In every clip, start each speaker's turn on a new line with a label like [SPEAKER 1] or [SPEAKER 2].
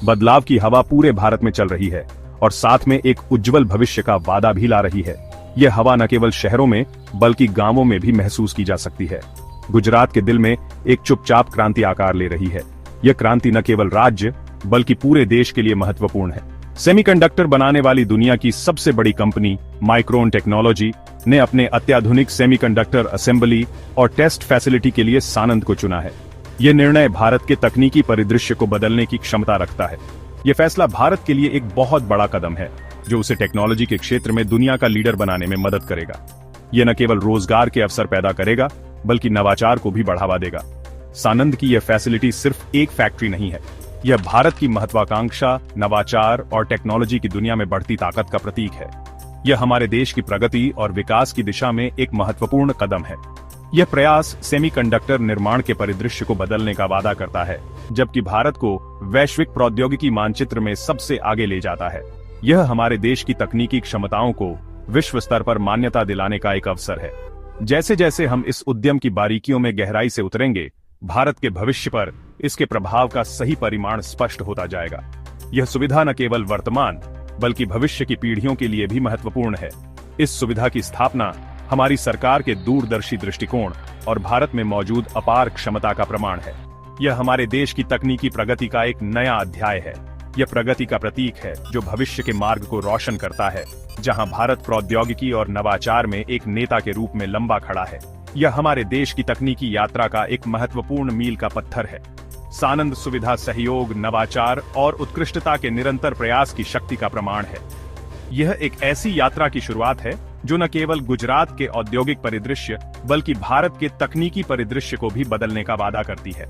[SPEAKER 1] बदलाव की हवा पूरे भारत में चल रही है और साथ में एक उज्जवल भविष्य का वादा भी ला रही है। यह हवा न केवल शहरों में बल्कि गांवों में भी महसूस की जा सकती है। गुजरात के दिल में एक चुपचाप क्रांति आकार ले रही है। यह क्रांति न केवल राज्य बल्कि पूरे देश के लिए महत्वपूर्ण है। सेमीकंडक्टर बनाने वाली दुनिया की सबसे बड़ी कंपनी माइक्रोन टेक्नोलॉजी ने अपने अत्याधुनिक सेमीकंडक्टर असेंबली और टेस्ट फैसिलिटी के लिए सानंद को चुना है। यह निर्णय भारत के तकनीकी परिदृश्य को बदलने की क्षमता रखता है। यह फैसला भारत के लिए एक बहुत बड़ा कदम है जो उसे टेक्नोलॉजी के क्षेत्र में दुनिया का लीडर बनाने में मदद करेगा। यह न केवल रोजगार के अवसर पैदा करेगा बल्कि नवाचार को भी बढ़ावा देगा। सानंद की यह फैसिलिटी सिर्फ एक फैक्ट्री नहीं है, यह भारत की महत्वाकांक्षा, नवाचार और टेक्नोलॉजी की दुनिया में बढ़ती ताकत का प्रतीक है। यह हमारे देश की प्रगति और विकास की दिशा में एक महत्वपूर्ण कदम है। यह प्रयास सेमीकंडक्टर निर्माण के परिदृश्य को बदलने का वादा करता है, जबकि भारत को वैश्विक प्रौद्योगिकी मानचित्र में सबसे आगे ले जाता है। यह हमारे देश की तकनीकी क्षमताओं को विश्व स्तर पर मान्यता दिलाने का एक अवसर है। जैसे जैसे हम इस उद्यम की बारीकियों में गहराई से उतरेंगे, भारत के भविष्य पर इसके प्रभाव का सही परिमाण स्पष्ट होता जाएगा। यह सुविधा न केवल वर्तमान बल्कि भविष्य की पीढ़ियों के लिए भी महत्वपूर्ण है। इस सुविधा की स्थापना हमारी सरकार के दूरदर्शी दृष्टिकोण और भारत में मौजूद अपार क्षमता का प्रमाण है। यह हमारे देश की तकनीकी प्रगति का एक नया अध्याय है। यह प्रगति का प्रतीक है जो भविष्य के मार्ग को रोशन करता है, जहां भारत प्रौद्योगिकी और नवाचार में एक नेता के रूप में लंबा खड़ा है। यह हमारे देश की तकनीकी यात्रा का एक महत्वपूर्ण मील का पत्थर है। सानंद सुविधा सहयोग, नवाचार और उत्कृष्टता के निरंतर प्रयास की शक्ति का प्रमाण है। यह एक ऐसी यात्रा की शुरुआत है जो न केवल गुजरात के औद्योगिक परिदृश्य बल्कि भारत के तकनीकी परिदृश्य को भी बदलने का वादा करती है।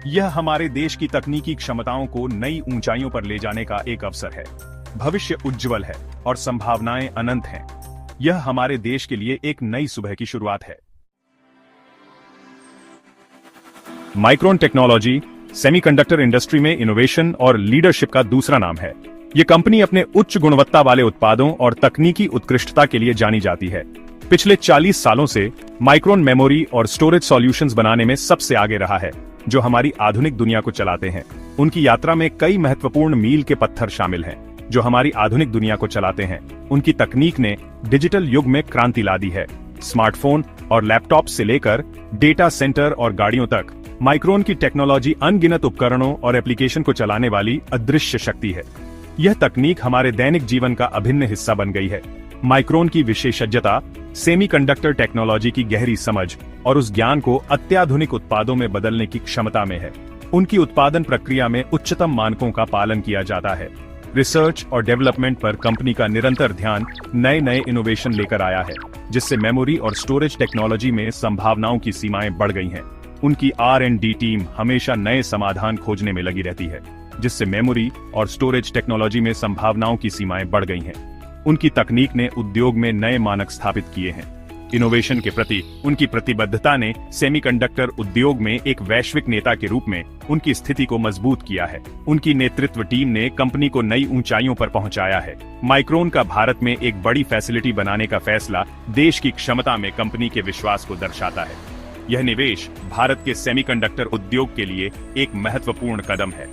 [SPEAKER 1] यह हमारे देश की तकनीकी क्षमताओं को नई ऊंचाइयों पर ले जाने का एक अवसर है। भविष्य उज्जवल है और संभावनाएं अनंत हैं। यह हमारे देश के लिए एक नई सुबह की शुरुआत है। माइक्रोन टेक्नोलॉजी सेमीकंडक्टर इंडस्ट्री में इनोवेशन और लीडरशिप का दूसरा नाम है। ये कंपनी अपने उच्च गुणवत्ता वाले उत्पादों और तकनीकी उत्कृष्टता के लिए जानी जाती है। पिछले 40 सालों से माइक्रोन मेमोरी और स्टोरेज सॉल्यूशंस बनाने में सबसे आगे रहा है, जो हमारी आधुनिक दुनिया को चलाते हैं। उनकी यात्रा में कई महत्वपूर्ण मील के पत्थर शामिल हैं, जो हमारी आधुनिक दुनिया को चलाते हैं। उनकी तकनीक ने डिजिटल युग में क्रांति ला दी है। स्मार्टफोन और लैपटॉप से लेकर डेटा सेंटर और गाड़ियों तक, माइक्रोन की टेक्नोलॉजी अनगिनत उपकरणों और एप्लीकेशन को चलाने वाली अदृश्य शक्ति है। यह तकनीक हमारे दैनिक जीवन का अभिन्न हिस्सा बन गई है। माइक्रोन की विशेषज्ञता सेमीकंडक्टर टेक्नोलॉजी की गहरी समझ और उस ज्ञान को अत्याधुनिक उत्पादों में बदलने की क्षमता में है। उनकी उत्पादन प्रक्रिया में उच्चतम मानकों का पालन किया जाता है। रिसर्च और डेवलपमेंट पर कंपनी का निरंतर ध्यान नए नए इनोवेशन लेकर आया है, जिससे मेमोरी और स्टोरेज टेक्नोलॉजी में संभावनाओं की सीमाएं बढ़ गई हैं। उनकी R&D टीम हमेशा नए समाधान खोजने में लगी रहती है, जिससे मेमोरी और स्टोरेज टेक्नोलॉजी में संभावनाओं की सीमाएं बढ़ गई हैं। उनकी तकनीक ने उद्योग में नए मानक स्थापित किए हैं। इनोवेशन के प्रति उनकी प्रतिबद्धता ने सेमीकंडक्टर उद्योग में एक वैश्विक नेता के रूप में उनकी स्थिति को मजबूत किया है। उनकी नेतृत्व टीम ने कंपनी को नई ऊंचाइयों पर पहुंचाया है। माइक्रोन का भारत में एक बड़ी फैसिलिटी बनाने का फैसला देश की क्षमता में कंपनी के विश्वास को दर्शाता है। यह निवेश भारत के सेमीकंडक्टर उद्योग के लिए एक महत्वपूर्ण कदम है।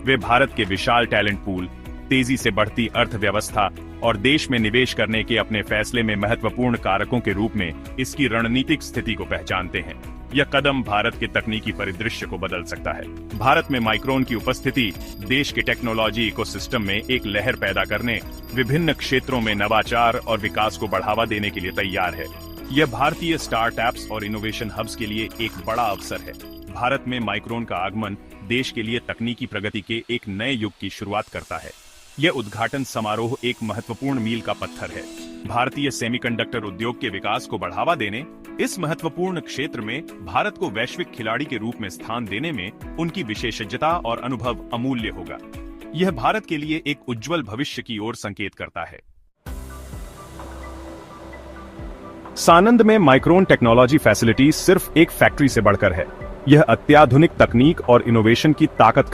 [SPEAKER 1] वे भारत के विशाल टैलेंट पूल, तेजी से बढ़ती अर्थव्यवस्था और देश में निवेश करने के अपने फैसले में महत्वपूर्ण कारकों के रूप में इसकी रणनीतिक स्थिति को पहचानते हैं। यह कदम भारत के तकनीकी परिदृश्य को बदल सकता है। भारत में माइक्रोन की उपस्थिति देश के टेक्नोलॉजी इकोसिस्टम में एक लहर पैदा करने, विभिन्न क्षेत्रों में नवाचार और विकास को बढ़ावा देने के लिए तैयार है। यह भारतीय स्टार्टअप्स और इनोवेशन हब्स के लिए एक बड़ा अवसर है। भारत में माइक्रोन का आगमन देश के लिए तकनीकी प्रगति के एक नए युग की शुरुआत करता है। यह उद्घाटन समारोह एक महत्वपूर्ण मील का पत्थर है। भारतीय सेमीकंडक्टर उद्योग के विकास को बढ़ावा देने, इस महत्वपूर्ण क्षेत्र में भारत को वैश्विक खिलाड़ी के रूप में स्थान देने में उनकी विशेषज्ञता और अनुभव अमूल्य होगा। यह भारत के लिए एक उज्जवल भविष्य की ओर संकेत करता है। सानंद में माइक्रोन टेक्नोलॉजी फैसिलिटी सिर्फ एक फैक्ट्री से बढ़कर है। यह अत्याधुनिक तकनीक और इनोवेशन की ताकत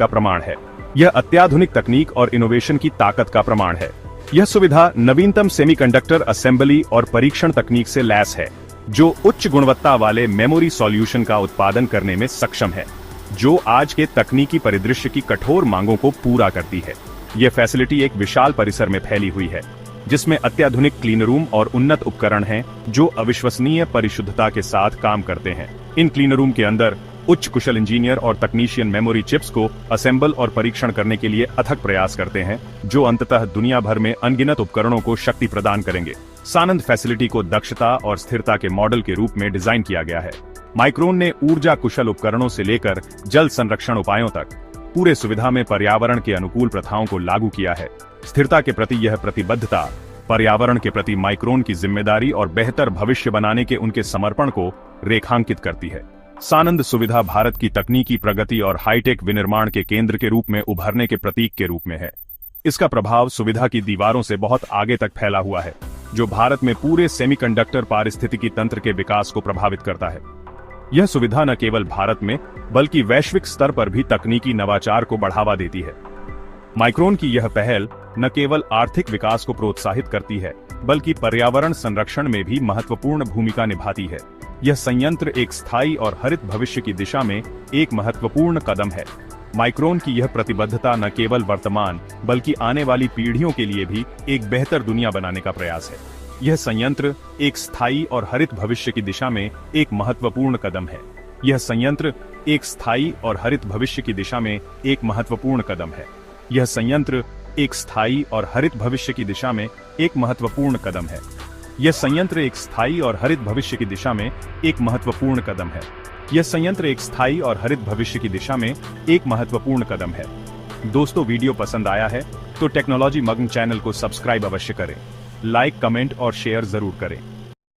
[SPEAKER 1] का प्रमाण है। यह सुविधा नवीनतम सेमीकंडक्टर असेंबली और परीक्षण तकनीक से लैस है, जो उच्च गुणवत्ता वाले मेमोरी सॉल्यूशन का उत्पादन करने में सक्षम है। जो आज के तकनीकी परिदृश्य की कठोर मांगों को पूरा करती है। यह फैसिलिटी एक विशाल परिसर में फैली हुई है, जिसमें अत्याधुनिक क्लीन रूम और उन्नत उपकरण हैं जो अविश्वसनीय परिशुद्धता के साथ काम करते हैं। इन क्लीन रूम के अंदर उच्च कुशल इंजीनियर और तकनीशियन मेमोरी चिप्स को असेंबल और परीक्षण करने के लिए अथक प्रयास करते हैं, जो अंततः दुनिया भर में अनगिनत उपकरणों को शक्ति प्रदान करेंगे। सानंद फैसिलिटी को दक्षता और स्थिरता के मॉडल के रूप में डिजाइन किया गया है। माइक्रोन ने ऊर्जा कुशल उपकरणों से लेकर जल संरक्षण उपायों तक पूरे सुविधा में पर्यावरण के अनुकूल प्रथाओं को लागू किया है। स्थिरता के प्रति यह प्रतिबद्धता पर्यावरण के प्रति माइक्रोन की जिम्मेदारी और बेहतर भविष्य बनाने के उनके समर्पण को रेखांकित करती है। सानंद सुविधा भारत की तकनीकी प्रगति और हाईटेक विनिर्माण के केंद्र के रूप में उभरने के प्रतीक के रूप में है। इसका प्रभाव सुविधा की दीवारों से बहुत आगे तक फैला हुआ है, जो भारत में पूरे सेमीकंडक्टर पारिस्थितिकी तंत्र के विकास को प्रभावित करता है। यह सुविधा न केवल भारत में बल्कि वैश्विक स्तर पर भी तकनीकी नवाचार को बढ़ावा देती है। माइक्रोन की यह पहल न केवल आर्थिक विकास को प्रोत्साहित करती है, बल्कि पर्यावरण संरक्षण में भी महत्वपूर्ण भूमिका निभाती है। यह संयंत्र एक स्थायी और हरित भविष्य की दिशा में एक महत्वपूर्ण कदम है। माइक्रोन की यह प्रतिबद्धता न केवल वर्तमान बल्कि आने वाली पीढ़ियों के लिए भी एक बेहतर दुनिया बनाने का प्रयास है। यह संयंत्र एक स्थायी और हरित भविष्य की दिशा में एक महत्वपूर्ण कदम है। यह संयंत्र एक स्थायी और हरित भविष्य की दिशा में एक महत्वपूर्ण कदम है। यह संयंत्र एक स्थायी और हरित भविष्य की दिशा में एक महत्वपूर्ण कदम है। यह संयंत्र एक स्थायी और हरित भविष्य की दिशा में एक महत्वपूर्ण कदम है। यह संयंत्र एक स्थायी और हरित भविष्य की दिशा में एक महत्वपूर्ण कदम है। दोस्तों, वीडियो पसंद आया है तो टेक्नोलॉजी मग्न चैनल को सब्सक्राइब अवश्य करें, लाइक, कमेंट और शेयर जरूर करें।